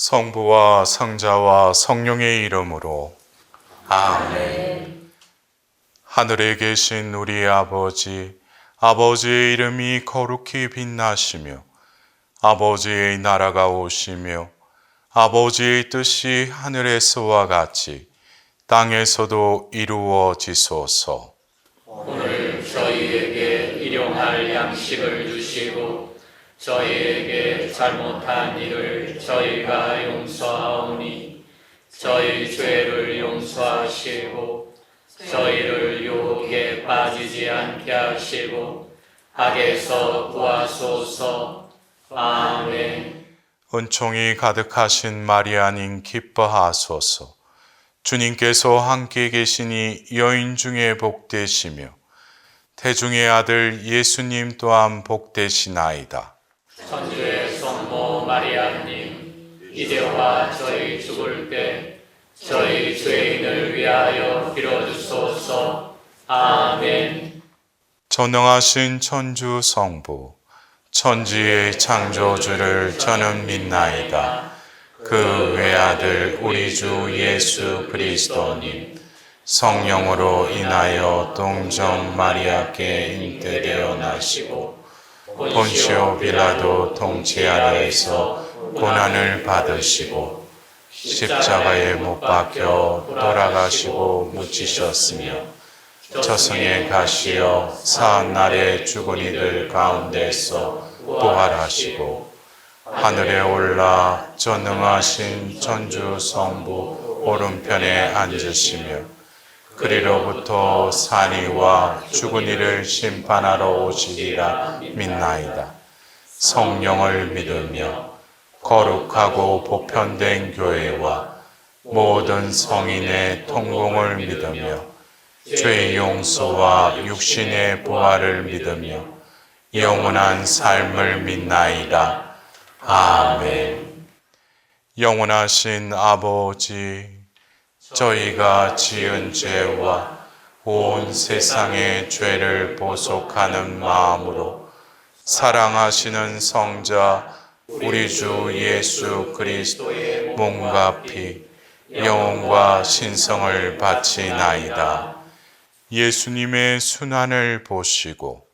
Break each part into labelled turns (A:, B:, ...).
A: 성부와 성자와 성령의 이름으로
B: 아멘.
A: 하늘에 계신 우리 아버지, 아버지의 이름이 거룩히 빛나시며 아버지의 나라가 오시며 아버지의 뜻이 하늘에서와 같이 땅에서도 이루어지소서.
B: 오늘 저희에게 일용할 양식을 주시고 저희에게 잘못한 일을 저희가 용서하오니 저희 죄를 용서하시고 저희를 유혹에 빠지지 않게 하시고 악에서 구하소서. 아멘.
A: 은총이 가득하신 마리아님 기뻐하소서. 주님께서 함께 계시니 여인 중에 복되시며 태중의 아들 예수님 또한 복되시나이다.
B: 천주의 성모 마리아님, 이제와 저희 죽을 때 저희 죄인을 위하여 빌어주소서. 아멘.
A: 전능하신 천주 성부, 천지의 창조주를 저는 믿나이다. 그 외아들 우리 주 예수 그리스도님, 성령으로 인하여 동정 마리아께 잉태되어 나시고 본시오 빌라도 통치 아래에서 고난을 받으시고 십자가에 못 박혀 돌아가시고 묻히셨으며 저승에 가시어 사한날에 죽은 이들 가운데서 부활하시고 하늘에 올라 전능하신 천주 성부 오른편에 앉으시며 그리로부터 산이와 죽은 이를 심판하러 오시리라 믿나이다. 성령을 믿으며 거룩하고 보편된 교회와 모든 성인의 통공을 믿으며 죄의 용서와 육신의 부활을 믿으며 영원한 삶을 믿나이다. 아멘. 영원하신 아버지, 저희가 지은 죄와 온 세상의 죄를 보속하는 마음으로 사랑하시는 성자 우리 주 예수 그리스도의 몸과 피, 영혼과 신성을 바치나이다. 예수님의 순환을 보시고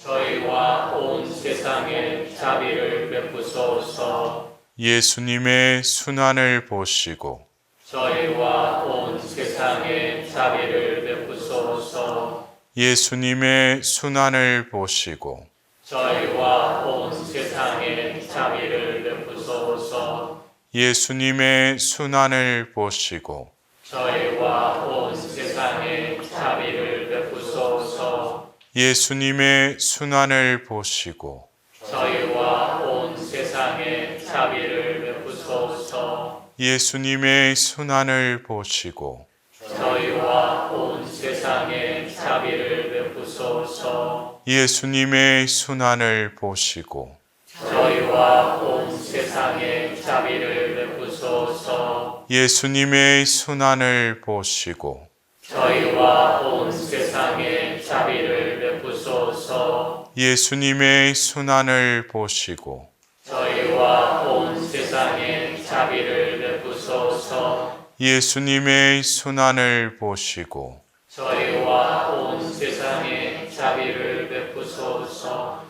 B: 저희와 온 세상에 자비를 베푸소서.
A: 예수님의 순환을 보시고
B: 저희와 온 세상에 자비를 베푸소서.
A: 예수님의 순환을 보시고
B: 저희와 온 세상에 자비를 베푸소서.
A: 예수님의 순환을 보시고
B: 저희와 온 세상에 자비를 베푸소서.
A: 예수님의 순환을 보시고
B: 저희와 온 세상에 자비를 베푸소서.
A: 예수님의 순환을 보시고
B: 저희와 온 세상에 자비를 베푸소서.
A: 예수님의 순환을 보시고
B: 저희와 온 세상에 자비를 베푸소서.
A: 예수님의 순환을 보시고
B: 저희와 온 세상에 자비를 베푸소서.
A: 예수님의 순환을 보시고
B: 저희와 온 세상에 자비를 베푸소서.
A: 예수님의 순환을 보시고
B: 저희와 온 세상에 자비를 베푸소서.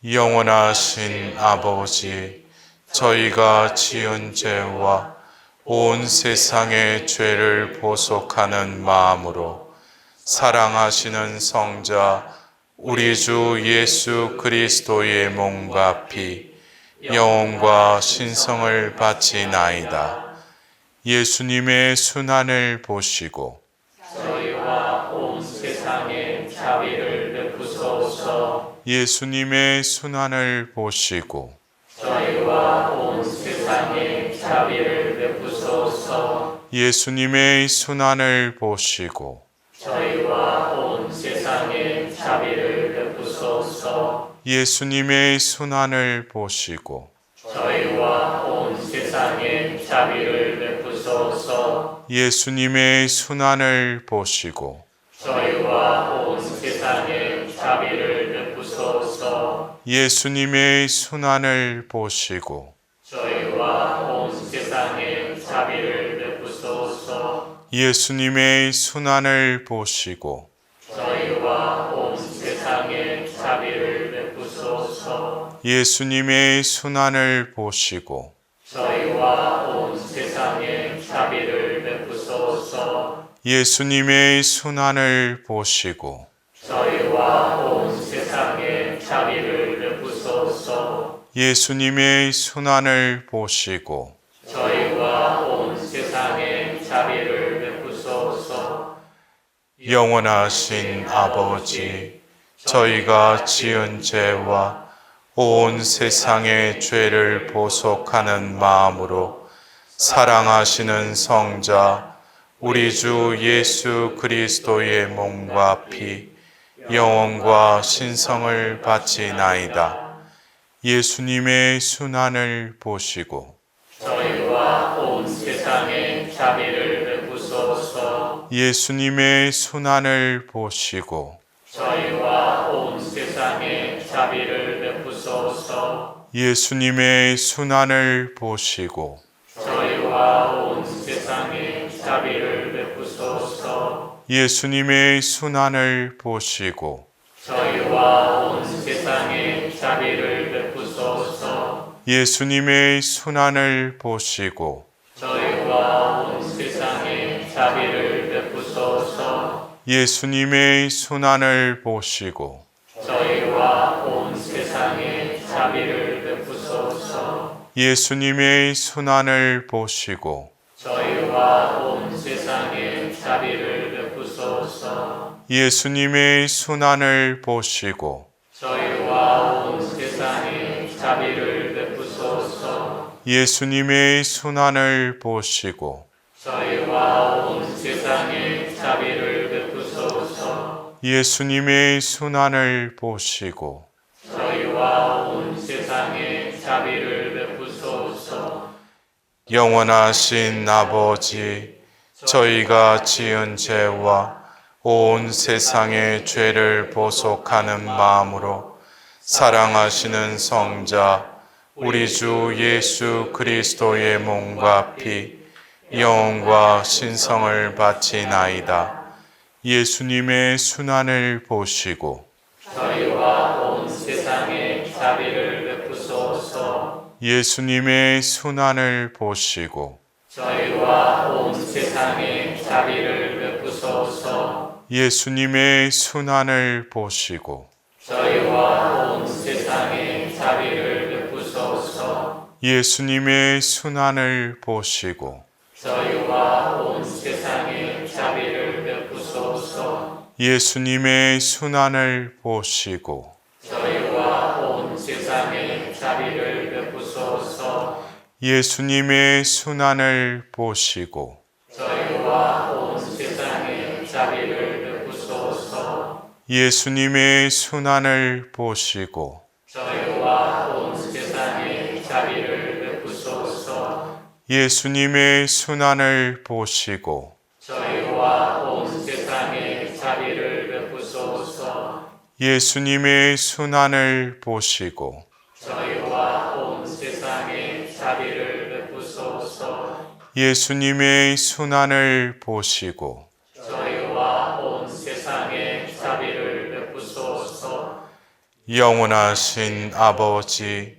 A: 영원하신 아버지, 저희가 지은 죄와 온 세상의 죄를 보속하는 마음으로 사랑하시는 성자 우리 주 예수 그리스도의 몸과 피, 영혼과 신성을 바치나이다. 예수님의 순환을 보시고
B: 저희와 온 세상에 자비를 베푸소서.
A: 예수님의 순환을 보시고
B: 저희와 온 세상에 자비를 베푸소서.
A: 예수님의 순환을 보시고
B: 저희와 온 세상에 자비를 베푸소서.
A: 예수님의 순환을 보시고
B: 저희와 온 세상에 자비를 베푸소서.
A: 예수님의 순환을 보시고
B: 저희와 온 세상에 자비를 베푸소서.
A: 예수님의 순환을 보시고
B: 저희와 온 세상에
A: 예수님의 순환을 보시고
B: 저희와 온 세상에 자비를 베푸소서.
A: 예수님의 순환을 보시고
B: 저희와 온 세상에 자비를 베푸소서.
A: 예수님의 순환을 보시고
B: 저희와 온 세상에 자비를 베푸소서.
A: 예수님의 순환을 보시고
B: 저희와 온 세상에 자비를 베푸소서.
A: 영원하신 아버지, 저희가 지은 죄와 온 세상의 죄를 보속하는 마음으로 사랑하시는 성자 우리 주 예수 그리스도의 몸과 피, 영혼과 신성을 바치나이다. 예수님의 순환을 보시고
B: 저희와 온 세상에 자비를 베푸소서.
A: 예수님의 순환을 보시고
B: 저희와 온 세상에 자비를 베푸소서.
A: 예수님의 순환을 보시고
B: 저희와 온 세상에 자비를 베푸소서.
A: 예수님의 순환을 보시고
B: 저희와 온 세상에 자비를 베푸소서.
A: 예수님의 순환을 보시고
B: 저희와 온 세상에 자비를 베푸소서.
A: 예수님의 순환을 보시고
B: 저희와 온 세상에 자비를 베푸소서.
A: 예수님의 순환을 보시고
B: 저희와 온 세상에 자비를 베푸소서.
A: 예수님의 순환을 보시고
B: 저희와 온 세상에 자비를 베푸소서.
A: 예수님의 순환을 보시고
B: 저희와 온 세상에 자비를 베푸소서.
A: 예수님의 순환을 보시고
B: 저희와 온 세상에 자비를 베푸소서.
A: 영원하신 아버지, 저희가 지은 죄와 온 세상의 죄를 보속하는 마음으로 사랑하시는 성자 우리 주 예수 그리스도의 몸과 피, 영혼과 신성을 바치나이다. 예수님의 순환을 보시고
B: 저희와 온 세상에 자비를 베푸소서.
A: 예수님의 순환을 보시고
B: 저희와 온 세상에 자비를 베푸소서.
A: 예수님의 순환을 보시고
B: 저희와 온 세상에 자비를 베푸소서.
A: 예수님의 순환을 보시고
B: 저희와 온 세상에 자비를 베푸소서.
A: 예수님의 순환을 보시고
B: 저희와 온 세상에 자비를 베푸소서.
A: 예수님의 순환을 보시고
B: 저희와 온 세상에 자비를 베푸소서.
A: 예수님의 순환을 보시고
B: 저희와 온 세상에 자비를 베푸소서.
A: 예수님의 순환을 보시고
B: 저희와 온 세상에 자비를 베푸소서.
A: 예수님의 순환을 보시고
B: 저희와 온 세상에 자비를 베푸소서.
A: 예수님의 순환을 보시고
B: 저희와 온 세상에 자비를 베푸소서.
A: 영원하신 아버지,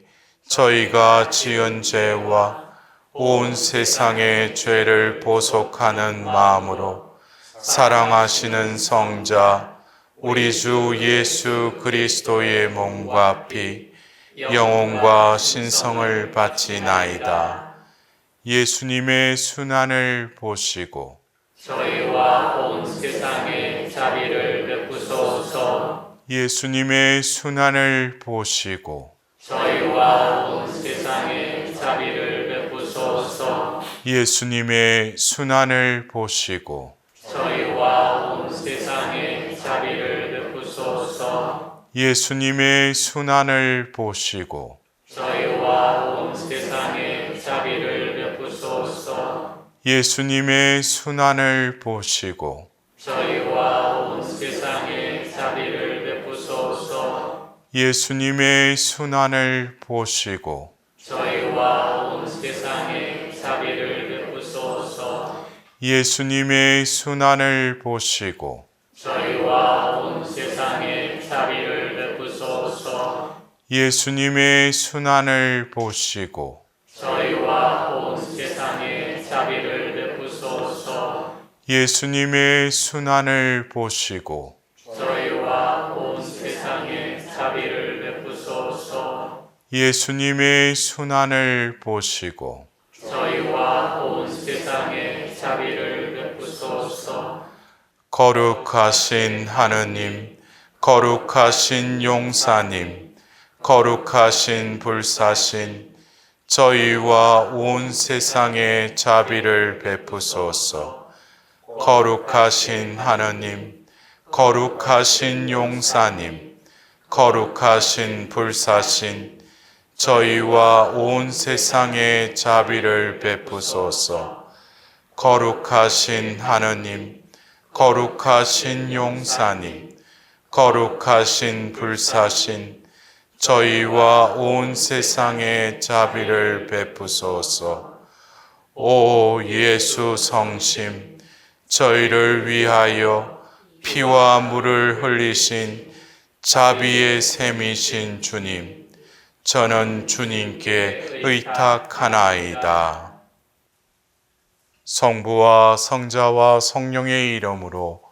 A: 저희가 지은 죄와 온 세상의 죄를 보속하는 마음으로 사랑하시는 성자 우리 주 예수 그리스도의 몸과 피, 영혼과 신성을 바치나이다. 예수님의 순환을 보시고
B: 저희와 온 세상에 자비를 베푸소서.
A: 예수님의 순환을 보시고
B: 저희와 온 세상에 자비를 베푸소서.
A: 예수님의 순환을 보시고
B: 저희와 온 세상에 자비를 베푸소서.
A: 예수님의 순환을 보시고
B: 저희와 온 세상에 자비를 베푸소서.
A: 예수님의 순환을 보시고
B: 저희와 온 세상에 자비를 베푸소서.
A: 예수님의 순환을 보시고
B: 저희와 온 세상에 자비를 베푸소서.
A: 예수님의 순환을 보시고
B: 저희와 온 세상에 자비를 베푸소서.
A: 예수님의 순환을 보시고
B: 저희와 온 세상에 자비를 베푸소서.
A: 예수님의 순환을 보시고
B: 저희와 온 세상에 자비를 베푸소서.
A: 예수님의 순환을 보시고
B: 저희와 온 세상에 자비를 베푸소서.
A: 거룩하신 하느님, 거룩하신 용사님, 거룩하신 불사신, 저희와 온 세상에 자비를 베푸소서. 거룩하신 하느님, 거룩하신 용사님, 거룩하신 불사신, 저희와 온 세상에 자비를 베푸소서. 거룩하신 하느님, 거룩하신 용사님, 거룩하신 불사신, 저희와 온 세상에 자비를 베푸소서. 오 예수 성심, 저희를 위하여 피와 물을 흘리신 자비의 샘이신 주님, 저는 주님께 의탁하나이다. 성부와 성자와 성령의 이름으로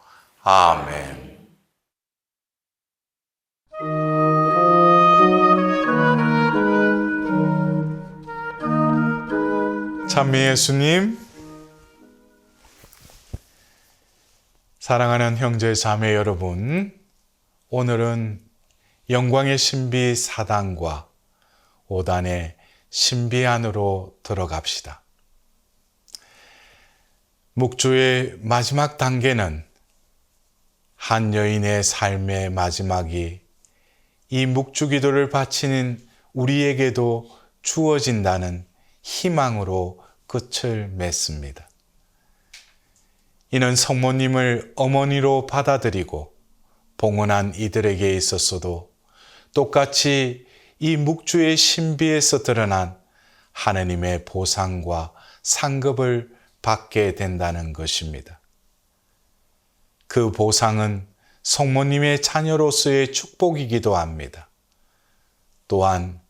A: 아멘. 찬미 예수님, 사랑하는 형제 자매 여러분, 오늘은 영광의 신비 4단과 5단의 신비 안으로 들어갑시다. 묵주의 마지막 단계는 한 여인의 삶의 마지막이 이 묵주기도를 바치는 우리에게도 주어진다는 희망으로 끝을 맺습니다. 이는 성모님을 어머니로 받아들이고 봉헌한 이들에게 있었어도 똑같이 이 묵주의 신비에서 드러난 하느님의 보상과 상급을 받게 된다는 것입니다. 그 보상은 성모님의 자녀로서의 축복이기도 합니다. 또한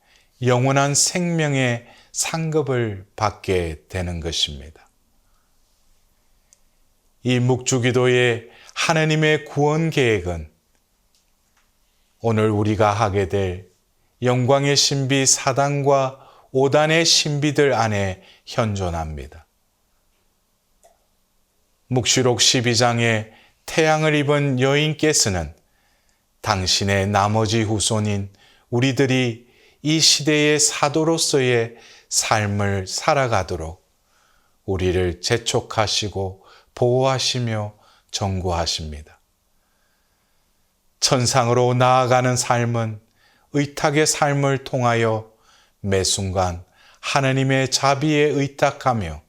A: 영원한 생명의 상급을 받게 되는 것입니다. 이 묵주기도의 하느님의 구원 계획은 오늘 우리가 하게 될 영광의 신비 4단과 5단의 신비들 안에 현존합니다. 묵시록 12장에 태양을 입은 여인께서는 당신의 나머지 후손인 우리들이 이 시대의 사도로서의 삶을 살아가도록 우리를 재촉하시고 보호하시며 전구하십니다. 천상으로 나아가는 삶은 의탁의 삶을 통하여 매 순간 하느님의 자비에 의탁하며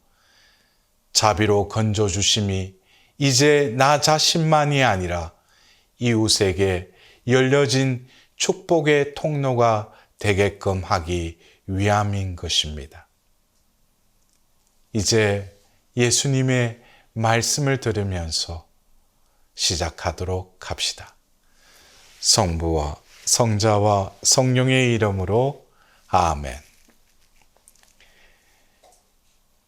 A: 자비로 건져주심이 이제 나 자신만이 아니라 이웃에게 열려진 축복의 통로가 되게끔 하기 위함인 것입니다. 이제 예수님의 말씀을 들으면서 시작하도록 합시다. 성부와 성자와 성령의 이름으로 아멘.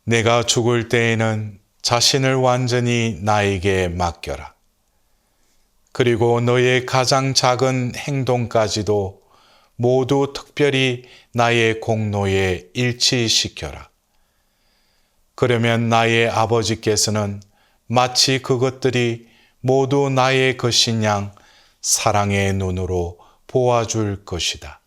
A: 내가 죽을 때에는 자신을 완전히 나에게 맡겨라. 그리고 너의 가장 작은 행동까지도 모두 특별히 나의 공로에 일치시켜라. 그러면 나의 아버지께서는 마치 그것들이 모두 나의 것인 양 사랑의 눈으로 보아줄 것이다.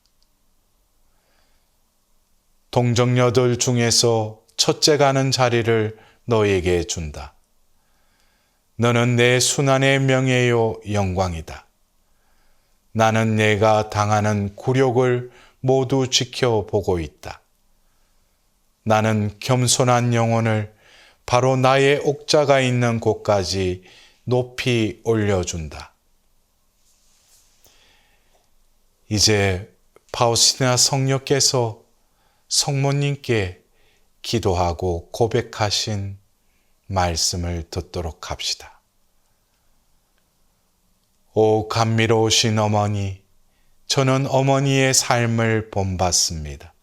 A: 동정녀들 중에서 첫째가 하는 자리를 너에게 준다. 너는 내 순환의 명예요 영광이다. 나는 내가 당하는 굴욕을 모두 지켜보고 있다. 나는 겸손한 영혼을 바로 나의 옥자가 있는 곳까지 높이 올려준다. 이제 파우스티나 성녀께서 성모님께 기도하고 고백하신 말씀을 듣도록 합시다. 오 감미로우신 어머니, 저는 어머니의 삶을 본받습니다.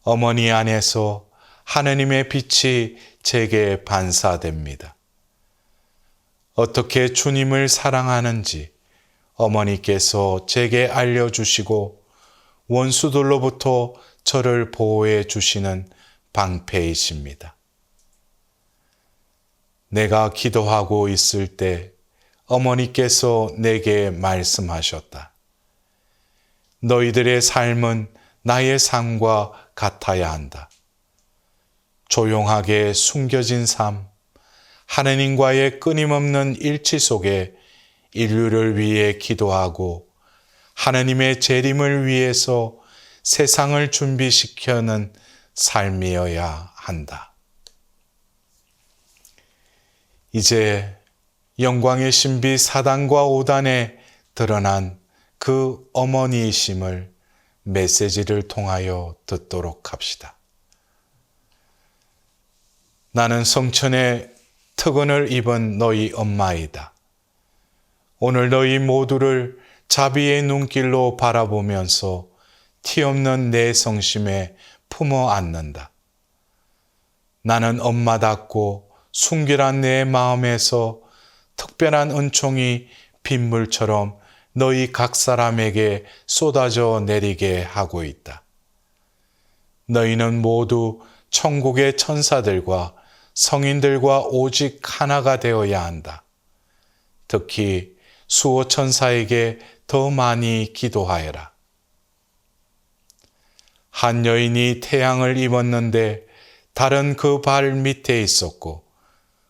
A: 어머니 안에서 하느님의 빛이 제게 반사됩니다. 어떻게 주님을 사랑하는지 어머니께서 제게 알려주시고 원수들로부터 저를 보호해 주시는 방패이십니다. 내가 기도하고 있을 때 어머니께서 내게 말씀하셨다. 너희들의 삶은 나의 삶과 같아야 한다. 조용하게 숨겨진 삶, 하느님과의 끊임없는 일치 속에 인류를 위해 기도하고 하느님의 재림을 위해서 세상을 준비시켜는 삶이어야 한다. 이제 영광의 신비 4단과 5단에 드러난 그 어머니이심을 메시지를 통하여 듣도록 합시다. 나는 성천의 특언을 입은 너희 엄마이다. 오늘 너희 모두를 자비의 눈길로 바라보면서 티없는 내 성심에 품어 안는다. 나는 엄마답고 순결한 내 마음에서 특별한 은총이 빗물처럼 너희 각 사람에게 쏟아져 내리게 하고 있다. 너희는 모두 천국의 천사들과 성인들과 오직 하나가 되어야 한다. 특히 수호 천사에게 더 많이 기도하여라. 한 여인이 태양을 입었는데 달은 그 발 밑에 있었고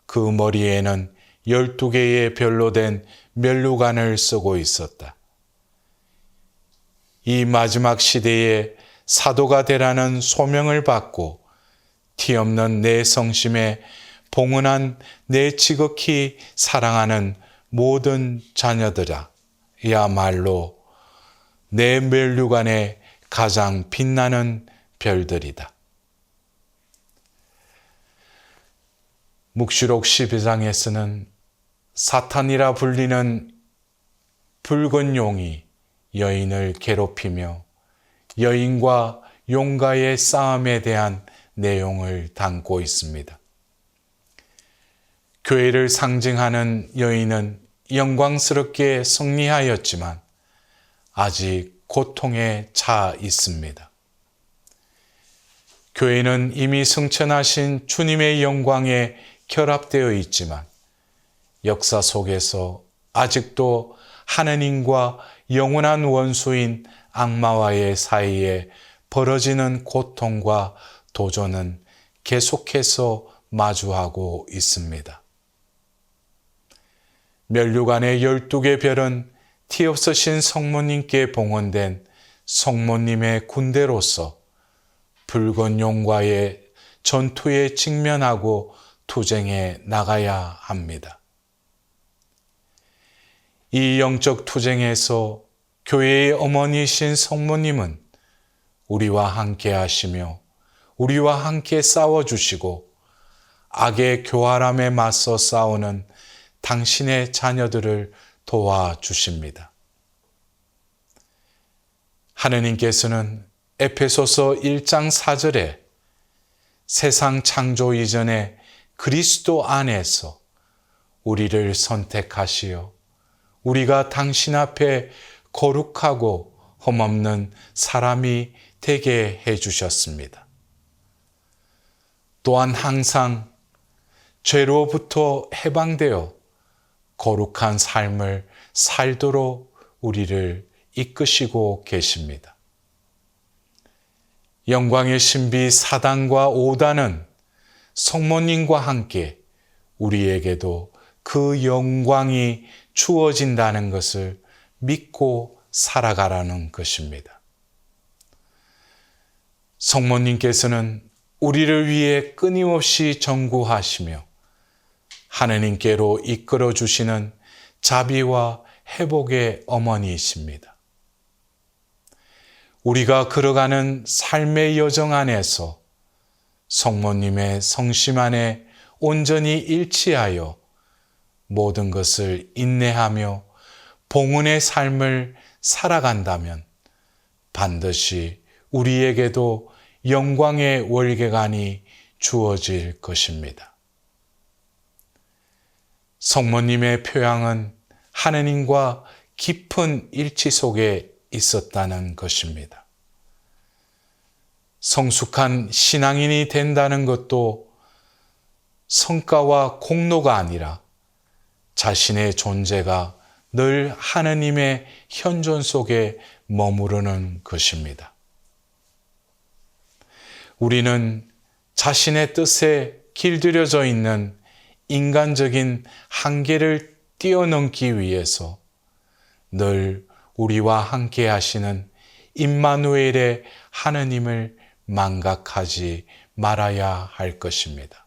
A: 그 머리에는 12개의 별로 된 면류관을 쓰고 있었다. 이 마지막 시대에 사도가 되라는 소명을 받고 티없는 내 성심에 봉헌한 내 지극히 사랑하는 모든 자녀들아, 야말로 내 면류관에 가장 빛나는 별들이다. 묵시록 12장에서는 사탄이라 불리는 붉은 용이 여인을 괴롭히며 여인과 용가의 싸움에 대한 내용을 담고 있습니다. 교회를 상징하는 여인은 영광스럽게 승리하였지만 아직 고통에 차 있습니다. 교회는 이미 승천하신 주님의 영광에 결합되어 있지만 역사 속에서 아직도 하느님과 영원한 원수인 악마와의 사이에 벌어지는 고통과 도전은 계속해서 마주하고 있습니다. 면류관의 12개 별은 티없으신 성모님께 봉헌된 성모님의 군대로서 붉은 용과의 전투에 직면하고 투쟁해 나가야 합니다. 이 영적 투쟁에서 교회의 어머니신 성모님은 우리와 함께 하시며 우리와 함께 싸워주시고 악의 교활함에 맞서 싸우는 당신의 자녀들을 도와주십니다. 하느님께서는 에페소서 1장 4절에 세상 창조 이전에 그리스도 안에서 우리를 선택하시어 우리가 당신 앞에 거룩하고 흠없는 사람이 되게 해주셨습니다. 또한 항상 죄로부터 해방되어 거룩한 삶을 살도록 우리를 이끄시고 계십니다. 영광의 신비 4단과 5단은 성모님과 함께 우리에게도 그 영광이 주어진다는 것을 믿고 살아가라는 것입니다. 성모님께서는 우리를 위해 끊임없이 전구하시며 하느님께로 이끌어 주시는 자비와 회복의 어머니이십니다. 우리가 걸어가는 삶의 여정 안에서 성모님의 성심 안에 온전히 일치하여 모든 것을 인내하며 봉헌의 삶을 살아간다면 반드시 우리에게도 영광의 월계관이 주어질 것입니다. 성모님의 표양은 하느님과 깊은 일치 속에 있었다는 것입니다. 성숙한 신앙인이 된다는 것도 성과와 공로가 아니라 자신의 존재가 늘 하느님의 현존 속에 머무르는 것입니다. 우리는 자신의 뜻에 길들여져 있는 인간적인 한계를 뛰어넘기 위해서 늘 우리와 함께 하시는 임마누엘의 하느님을 망각하지 말아야 할 것입니다.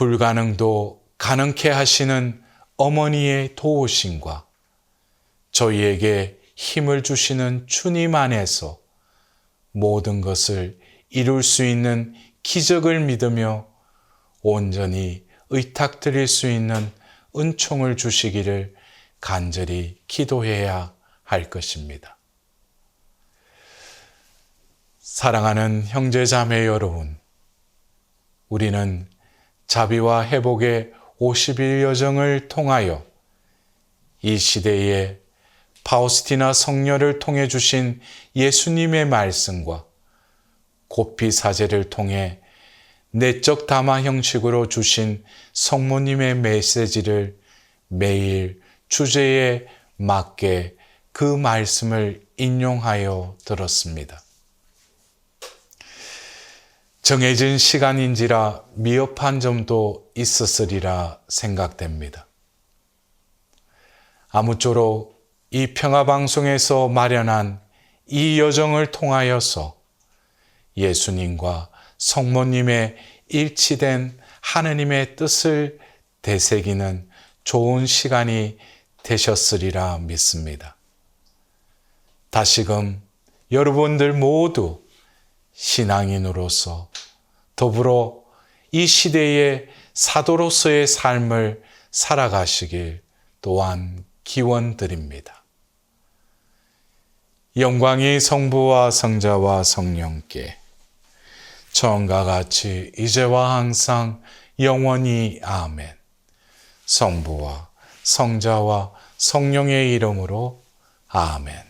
A: 불가능도 가능케 하시는 어머니의 도우심과 저희에게 힘을 주시는 주님 안에서 모든 것을 이룰 수 있는 기적을 믿으며 온전히 의탁드릴 수 있는 은총을 주시기를 간절히 기도해야 할 것입니다. 사랑하는 형제자매 여러분, 우리는 자비와 회복의 50일 여정을 통하여 이 시대에 파우스티나 성녀를 통해 주신 예수님의 말씀과 고피 사제를 통해 내적 담화 형식으로 주신 성모님의 메시지를 매일 주제에 맞게 그 말씀을 인용하여 들었습니다. 정해진 시간인지라 미흡한 점도 있었으리라 생각됩니다. 아무쪼록 이 평화방송에서 마련한 이 여정을 통하여서 예수님과 성모님의 일치된 하느님의 뜻을 되새기는 좋은 시간이 되셨으리라 믿습니다. 다시금 여러분들 모두 신앙인으로서 더불어 이 시대의 사도로서의 삶을 살아가시길 또한 기원드립니다. 영광이 성부와 성자와 성령께 처음과 같이 이제와 항상 영원히 아멘. 성부와 성자와 성령의 이름으로 아멘.